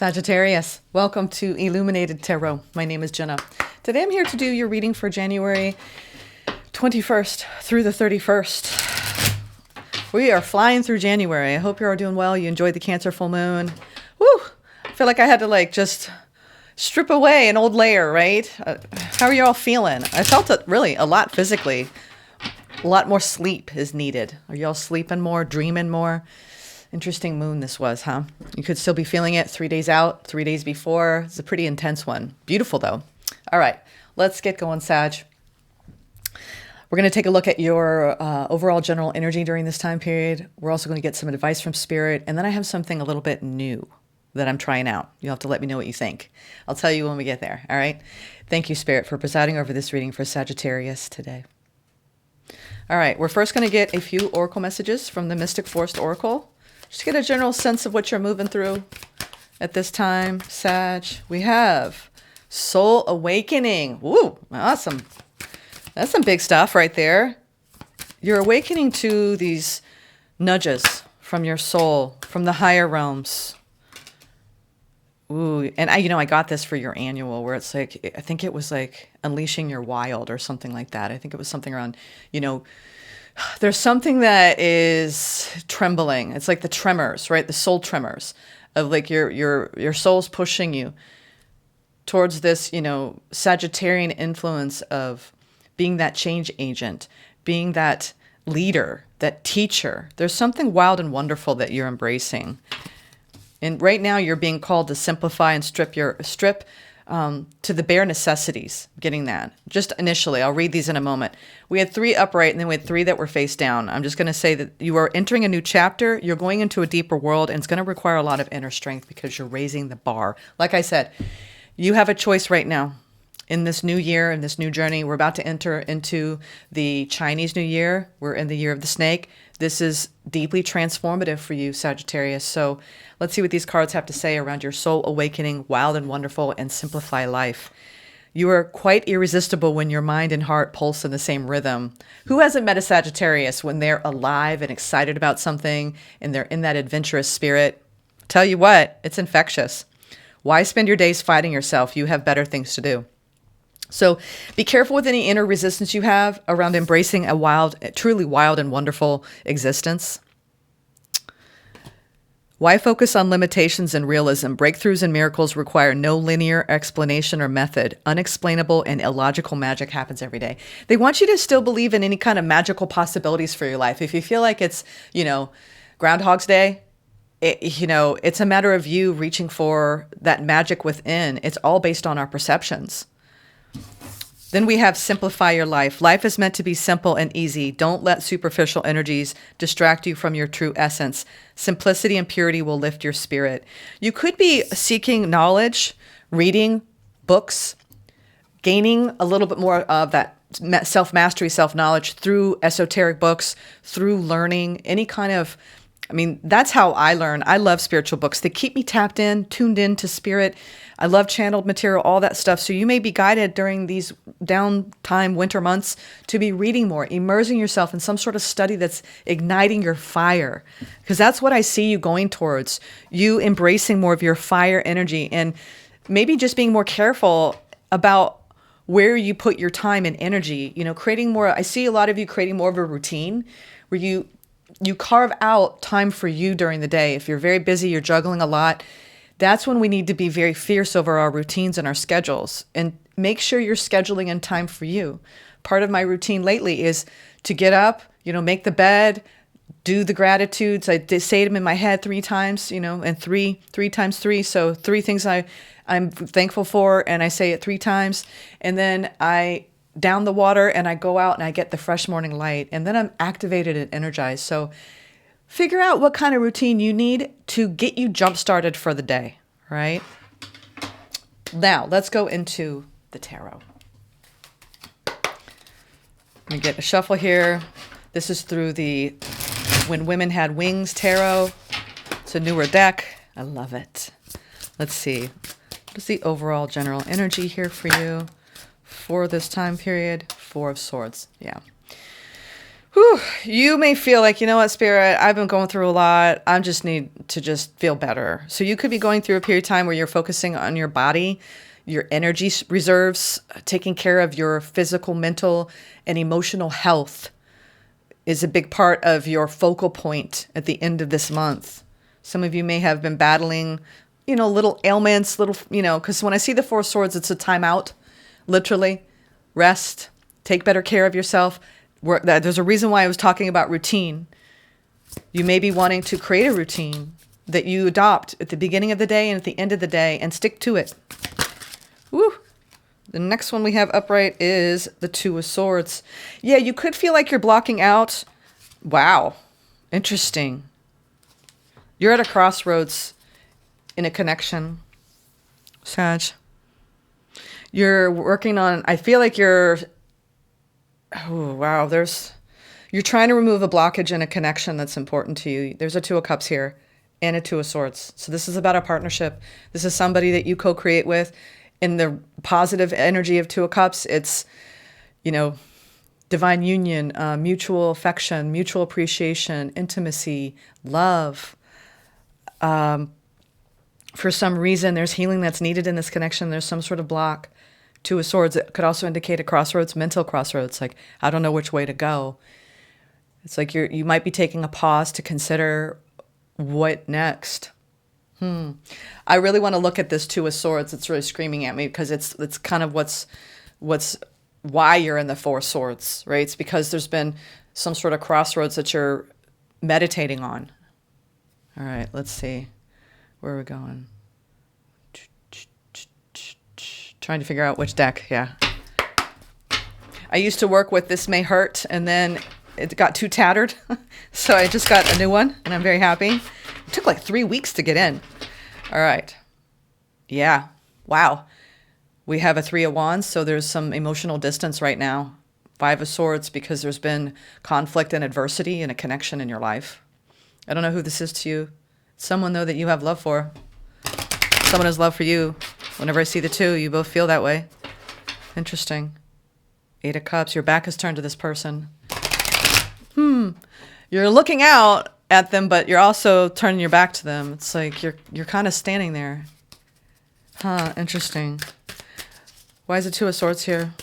Sagittarius, welcome to Illuminated Tarot. My name is Jenna. Today I'm here to do your reading for January 21st through the 31st. We are flying through January. I hope you're all doing well. You enjoyed the Cancer full moon. Woo! I feel like I had to just strip away an old layer, right? How are you all feeling? I felt it really a lot physically. A lot more sleep is needed. Are you all sleeping more, dreaming more? Interesting moon this was, huh? You could still be feeling it 3 days out, 3 days before. It's a pretty intense one. Beautiful, though. All right, let's get going, Sag. We're going to take a look at your overall general energy during this time period. We're also going to get some advice from Spirit. And then I have something a little bit new that I'm trying out. You'll have to let me know what you think. I'll tell you when we get there, all right? Thank you, Spirit, for presiding over this reading for Sagittarius today. All right, we're first going to get a few oracle messages from the Mystic Forest Oracle. Just get a general sense of what you're moving through at this time, Sag. We have Soul Awakening. Woo, awesome. That's some big stuff right there. You're awakening to these nudges from your soul, from the higher realms. Ooh, and I got this for your annual where it's like, I think it was like unleashing your wild or something like that. I think it was something around, there's something that is trembling. It's like the tremors, right? The soul tremors of like your soul's pushing you towards this, Sagittarian influence of being that change agent, being that leader, that teacher. There's something wild and wonderful that you're embracing. And right now you're being called to simplify and strip to the bare necessities, getting that. Just initially, I'll read these in a moment. We had 3 upright and then we had 3 that were face down. I'm just going to say that you are entering a new chapter. You're going into a deeper world and it's going to require a lot of inner strength because you're raising the bar. Like I said, you have a choice right now in this new year, in this new journey. We're about to enter into the Chinese New Year. We're in the year of the snake. This is deeply transformative for you, Sagittarius. So let's see what these cards have to say around your soul awakening, wild and wonderful, and simplify life. You are quite irresistible when your mind and heart pulse in the same rhythm. Who hasn't met a Sagittarius when they're alive and excited about something and they're in that adventurous spirit? Tell you what, it's infectious. Why spend your days fighting yourself? You have better things to do. So be careful with any inner resistance you have around embracing a truly wild and wonderful existence. Why focus on limitations and realism? Breakthroughs and miracles require no linear explanation or method. Unexplainable and illogical magic happens every day. They want you to still believe in any kind of magical possibilities for your life. If you feel like it's, Groundhog's Day, it's a matter of you reaching for that magic within. It's all based on our perceptions. Then we have simplify your life. Life is meant to be simple and easy. Don't let superficial energies distract you from your true essence. Simplicity and purity will lift your spirit. You could be seeking knowledge, reading books, gaining a little bit more of that self-mastery, self-knowledge through esoteric books, through learning, any kind of, that's how I learn. I love spiritual books. They keep me tapped in, tuned in to spirit. I love channeled material, all that stuff. So you may be guided during these downtime winter months to be reading more, immersing yourself in some sort of study that's igniting your fire. Because that's what I see you going towards. You embracing more of your fire energy and maybe just being more careful about where you put your time and energy. Creating more. I see a lot of you creating more of a routine where you carve out time for you during the day. If you're very busy, you're juggling a lot, that's when we need to be very fierce over our routines and our schedules and make sure you're scheduling in time for you. Part of my routine lately is to get up, make the bed, do the gratitudes. I say them in my head 3 times, and three times 3. So 3 things I'm thankful for. And I say it 3 times. And then I down the water and I go out and I get the fresh morning light and then I'm activated and energized. So figure out what kind of routine you need to get you jump started for the day, right? Now let's go into the tarot. Let me get a shuffle here. This is through the When Women Had Wings tarot. It's a newer deck. I love it. Let's see. What is the overall general energy here for you? For this time period, 4 of Swords. Yeah. Whew, you may feel like, you know what, Spirit, I've been going through a lot. I just need to just feel better. So you could be going through a period of time where you're focusing on your body, your energy reserves, taking care of your physical, mental, and emotional health is a big part of your focal point at the end of this month. Some of you may have been battling, little ailments, because when I see the Four of Swords, it's a timeout, literally. Rest, take better care of yourself. There's a reason why I was talking about routine. You may be wanting to create a routine that you adopt at the beginning of the day and at the end of the day and stick to it. Woo! The next one we have upright is the Two of Swords. Yeah, you could feel like you're blocking out. Wow. Interesting. You're at a crossroads in a connection, Sag. You're working on, I feel like you're trying to remove a blockage in a connection that's important to you. There's a Two of Cups here and a Two of Swords. So this is about a partnership. This is somebody that you co-create with. In the positive energy of Two of Cups, it's, divine union, mutual affection, mutual appreciation, intimacy, love. For some reason, there's healing that's needed in this connection. There's some sort of block. Two of Swords, it could also indicate a crossroads, mental crossroads. Like, I don't know which way to go. It's like you might be taking a pause to consider what next. I really want to look at this Two of Swords. It's really screaming at me because it's kind of what's why you're in the Four of Swords, right? It's because there's been some sort of crossroads that you're meditating on. All right, let's see. Where are we going? Trying to figure out which deck. Yeah. I used to work with This May Hurt, and then it got too tattered. So I just got a new one, and I'm very happy. It took like 3 weeks to get in. All right. Yeah. Wow. We have a Three of Wands, so there's some emotional distance right now. Five of Swords, because there's been conflict and adversity and a connection in your life. I don't know who this is to you. Someone, though, that you have love for. Someone has love for you. Whenever I see the two, you both feel that way. Interesting. Eight of Cups. Your back is turned to this person. You're looking out at them, but you're also turning your back to them. It's like you're kind of standing there. Huh, interesting. Why is the Two of Swords here?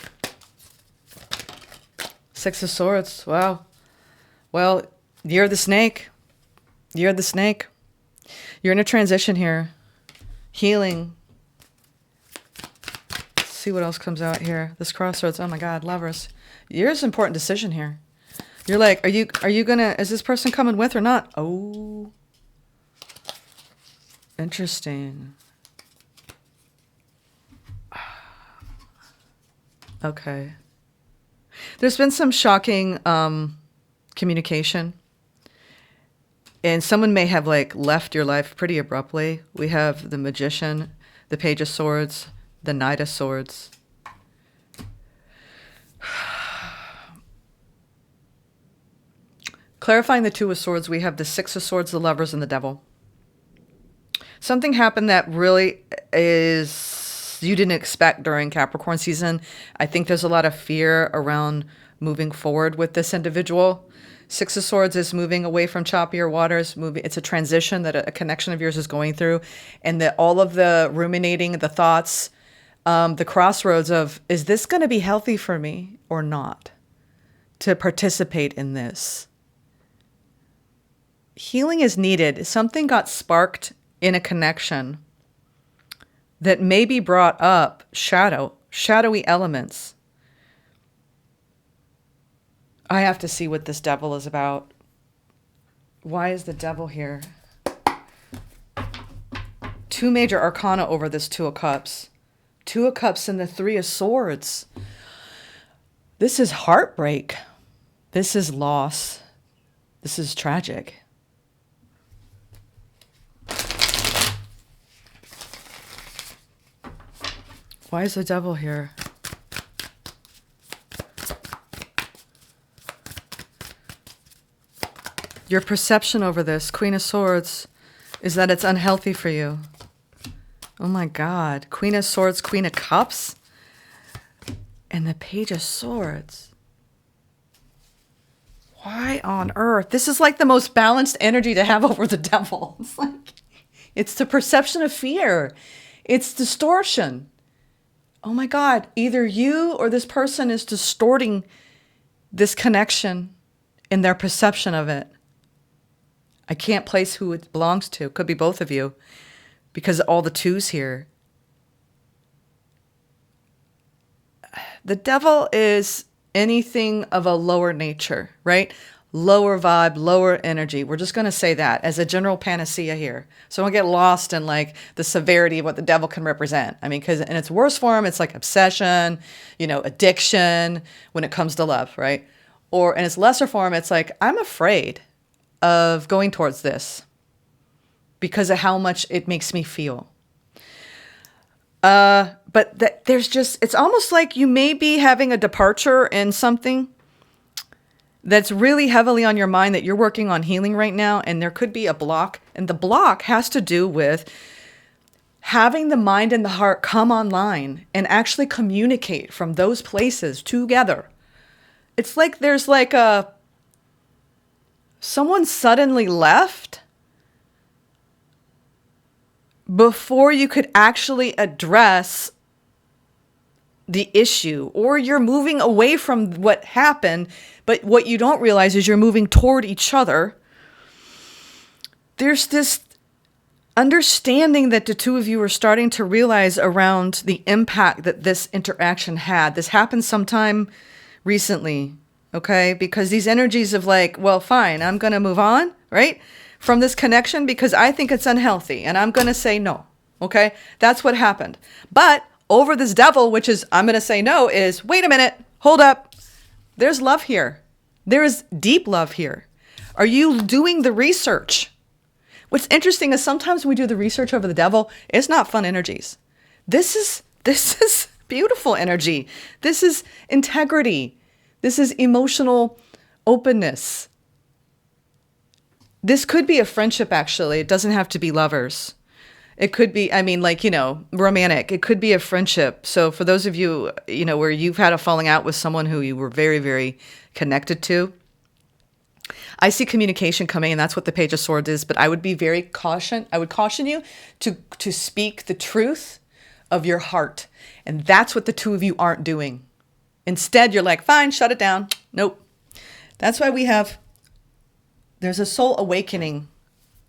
Six of Swords. Wow. Well, you're the snake. You're the snake. You're in a transition here. Healing. Let's see what else comes out here. This crossroads. Oh my God, Lovers. Here's an important decision here. You're like, are you gonna, is this person coming with or not? Oh. Interesting. Okay. There's been some shocking communication. And someone may have like left your life pretty abruptly. We have the Magician, the Page of Swords, the Knight of Swords. Clarifying the Two of Swords, we have the Six of Swords, the Lovers, and the Devil. Something happened that really is you didn't expect during Capricorn season. I think there's a lot of fear around moving forward with this individual. Six of Swords is moving away from choppier waters. It's a transition that a connection of yours is going through. And that all of the ruminating, the thoughts, the crossroads of, is this going to be healthy for me or not? To participate in this. Healing is needed. Something got sparked in a connection that maybe brought up shadowy elements. I have to see what this Devil is about. Why is the Devil here? Two major arcana over this Two of Cups. Two of Cups and the Three of Swords. This is heartbreak. This is loss. This is tragic. Why is the Devil here? Your perception over this, Queen of Swords, is that it's unhealthy for you. Oh my God. Queen of Swords, Queen of Cups, and the Page of Swords. Why on earth? This is like the most balanced energy to have over the devil. It's like, it's the perception of fear. It's distortion. Oh my God, either you or this person is distorting this connection in their perception of it. I can't place who it belongs to. Could be both of you because all the twos here. The devil is anything of a lower nature, right? Lower vibe, lower energy. We're just going to say that as a general panacea here. So don't get lost in like the severity of what the devil can represent. I mean, because in its worst form, it's like obsession, addiction when it comes to love, right? Or in its lesser form, it's like, I'm afraid of going towards this because of how much it makes me feel. But it's almost like you may be having a departure in something that's really heavily on your mind that you're working on healing right now. And there could be a block. And the block has to do with having the mind and the heart come online and actually communicate from those places together. It's like there's like someone suddenly left before you could actually address the issue, or you're moving away from what happened, but what you don't realize is you're moving toward each other. There's this understanding that the two of you are starting to realize around the impact that this interaction had. This happened sometime recently, okay? Because these energies of like, well, fine, I'm going to move on, right? From this connection because I think it's unhealthy and I'm going to say no, okay? That's what happened. But over this devil, which is I'm going to say no, is wait a minute, hold up. There's love here. There is deep love here. Are you doing the research? What's interesting is sometimes when we do the research over the devil, it's not fun energies. This is beautiful energy. This is integrity. This is emotional openness. This could be a friendship, actually. It doesn't have to be lovers. It could be, romantic. It could be a friendship. So for those of you, where you've had a falling out with someone who you were very, very connected to, I see communication coming, and that's what the Page of Swords is. But I would be very caution. I would caution you to speak the truth of your heart. And that's what the two of you aren't doing. Instead, you're like, fine, shut it down. Nope. That's why there's a soul awakening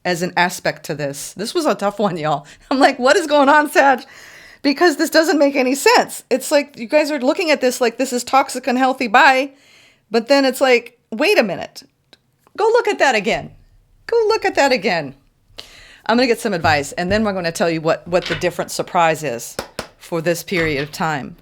as an aspect to this. This was a tough one, y'all. I'm like, what is going on, Sag? Because this doesn't make any sense. It's like you guys are looking at this like this is toxic and healthy, bye. But then it's like, wait a minute. Go look at that again. Go look at that again. I'm going to get some advice, and then we're going to tell you what the different surprise is for this period of time.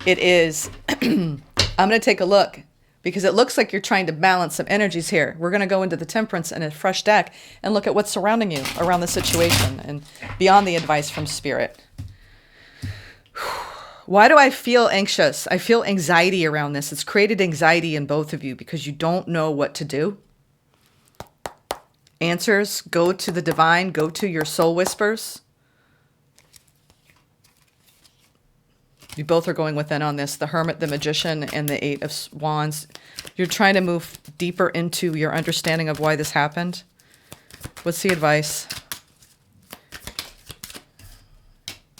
It is, I'm going to take a look, because it looks like you're trying to balance some energies here. We're going to go into the Temperance and a fresh deck and look at what's surrounding you around the situation and beyond the advice from Spirit. Why do I feel anxious? I feel anxiety around this. It's created anxiety in both of you because you don't know what to do. Answers, go to the divine, go to your soul whispers. You both are going within on this, the Hermit, the Magician, and the Eight of Wands. You're trying to move deeper into your understanding of why this happened. What's the advice?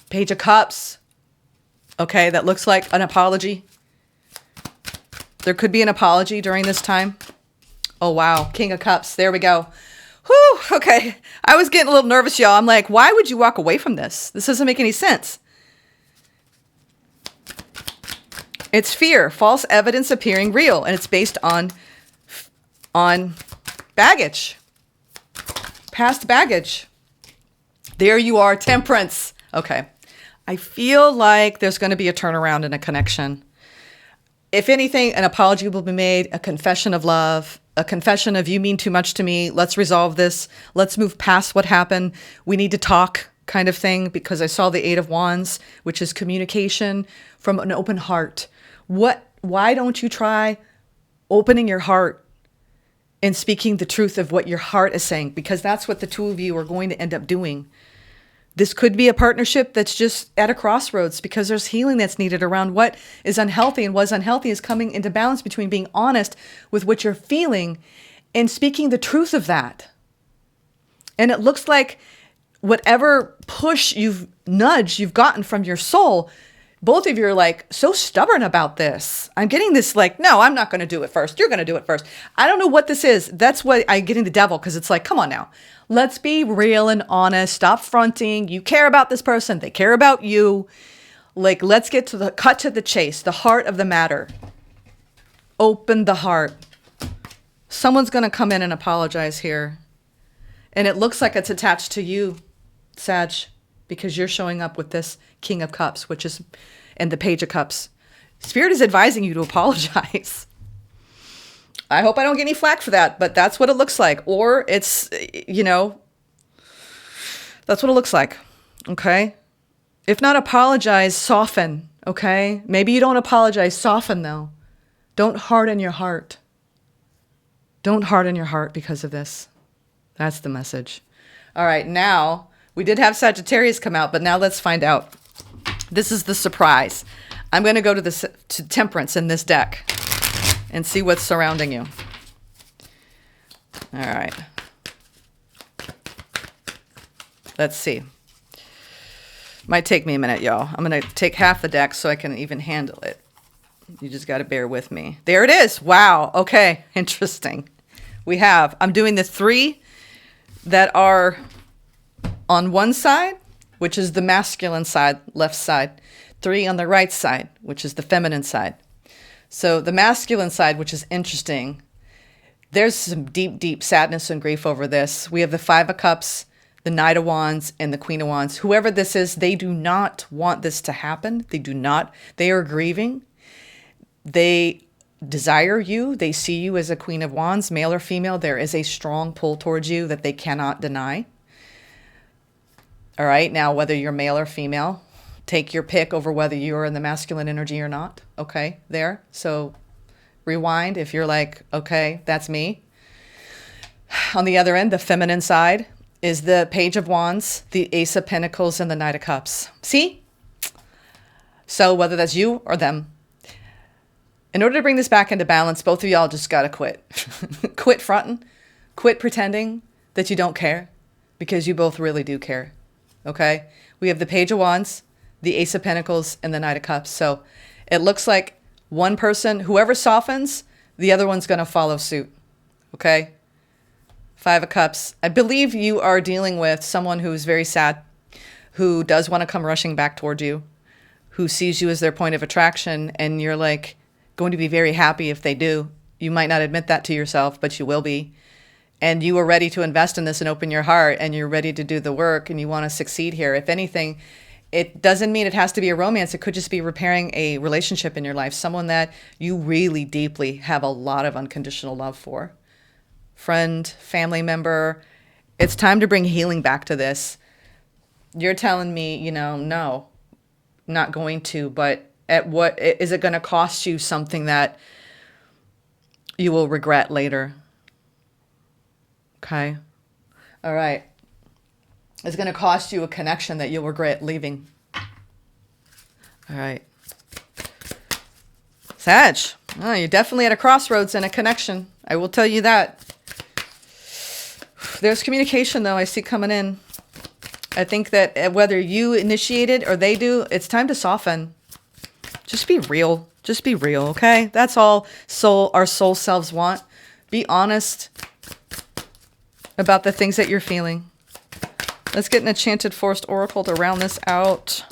Page of Cups. Okay, that looks like an apology. There could be an apology during this time. Oh, wow. King of Cups. There we go. Whew, okay. I was getting a little nervous, y'all. I'm like, why would you walk away from this? This doesn't make any sense. It's fear, false evidence appearing real, and it's based on baggage, past baggage. There you are, Temperance. Okay. I feel like there's going to be a turnaround and a connection. If anything, an apology will be made, a confession of love, a confession of you mean too much to me. Let's resolve this. Let's move past what happened. We need to talk kind of thing, because I saw the Eight of Wands, which is communication from an open heart. Why don't you try opening your heart and speaking the truth of what your heart is saying? Because that's what the two of you are going to end up doing. This could be a partnership that's just at a crossroads because there's healing that's needed around what is unhealthy, and what's unhealthy is coming into balance between being honest with what you're feeling and speaking the truth of that. And it looks like whatever push nudge you've gotten from your soul, both of you are like so stubborn about this. I'm getting this like, no, I'm not going to do it first. You're going to do it first. I don't know what this is. That's what I'm getting the devil, because it's like, come on now. Let's be real and honest. Stop fronting. You care about this person. They care about you. Like, let's get to the cut to the chase, the heart of the matter. Open the heart. Someone's going to come in and apologize here. And it looks like it's attached to you, Sag, because you're showing up with this King of Cups, and the Page of Cups. Spirit is advising you to apologize. I hope I don't get any flack for that, but that's what it looks like. Or it's, that's what it looks like. Okay. If not apologize, soften. Okay. Maybe you don't apologize, soften though. Don't harden your heart. Don't harden your heart because of this. That's the message. All right. Now we did have Sagittarius come out, but now let's find out. This is the surprise. I'm going to go to Temperance in this deck and see what's surrounding you. All right. Let's see. Might take me a minute, y'all. I'm going to take half the deck so I can even handle it. You just got to bear with me. There it is. Wow. Okay. Interesting. I'm doing the 3 that are on one side, which is the masculine side, left side. 3 on the right side, which is the feminine side. So the masculine side, which is interesting, there's some deep, deep sadness and grief over this. We have the 5 of Cups, the Knight of Wands, and the Queen of Wands. Whoever this is, they do not want this to happen. They do not. They are grieving. They desire you. They see you as a Queen of Wands, male or female. There is a strong pull towards you that they cannot deny. All right. Now, whether you're male or female, take your pick over whether you're in the masculine energy or not. Okay, there. So rewind if you're like, okay, that's me. On the other end, the feminine side is the Page of Wands, the Ace of Pentacles, and the Knight of Cups. See? So whether that's you or them, in order to bring this back into balance, both of y'all just got to quit. Quit fronting. Quit pretending that you don't care, because you both really do care. Okay? We have the Page of Wands, the Ace of Pentacles, and the Knight of Cups. So it looks like one person, whoever softens, the other one's going to follow suit. Okay? 5 of Cups. I believe you are dealing with someone who's very sad, who does want to come rushing back toward you, who sees you as their point of attraction, and you're like going to be very happy if they do. You might not admit that to yourself, but you will be. And you are ready to invest in this and open your heart, and you're ready to do the work, and you want to succeed here. If anything, it doesn't mean it has to be a romance. It could just be repairing a relationship in your life, someone that you really deeply have a lot of unconditional love for. Friend, family member. It's time to bring healing back to this. You're telling me, no, not going to, but at what is it going to cost you something that you will regret later? Okay. All right. It's going to cost you a connection that you'll regret leaving. All right. Sag, oh, you're definitely at a crossroads and a connection. I will tell you that. There's communication, though, I see coming in. I think that whether you initiate it or they do, it's time to soften. Just be real. Just be real, okay? That's all our soul selves want. Be honest about the things that you're feeling. Let's get an Enchanted Forest Oracle to round this out.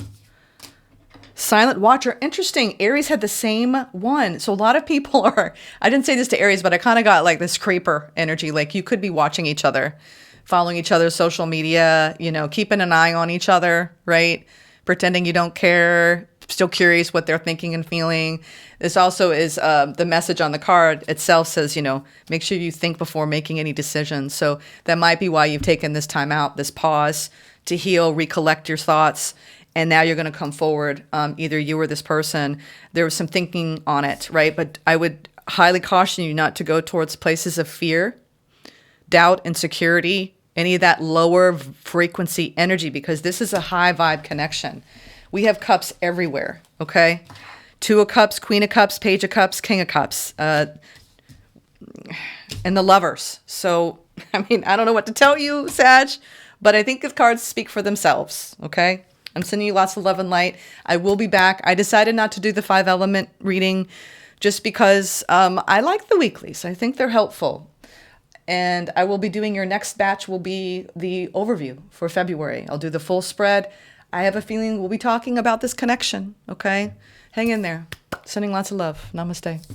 Silent Watcher. Interesting. Aries had the same one. So a lot of people are, I didn't say this to Aries, but I kind of got like this creeper energy. Like you could be watching each other, following each other's social media, keeping an eye on each other, right? Pretending you don't care, still curious what they're thinking and feeling. This also is the message on the card itself says, make sure you think before making any decisions. So that might be why you've taken this time out, this pause to heal, recollect your thoughts. And now you're going to come forward, either you or this person. There was some thinking on it, right? But I would highly caution you not to go towards places of fear, doubt, insecurity, any of that lower frequency energy, because this is a high vibe connection. We have cups everywhere, okay? Two of Cups, Queen of Cups, Page of Cups, King of Cups, and the Lovers. So, I mean, I don't know what to tell you, Sag, but I think the cards speak for themselves, okay? I'm sending you lots of love and light. I will be back. I decided not to do the 5-element reading just because I like the weeklies. I think they're helpful. And I will be doing your next batch will be the overview for February. I'll do the full spread. I have a feeling we'll be talking about this connection, okay? Hang in there. Sending lots of love. Namaste.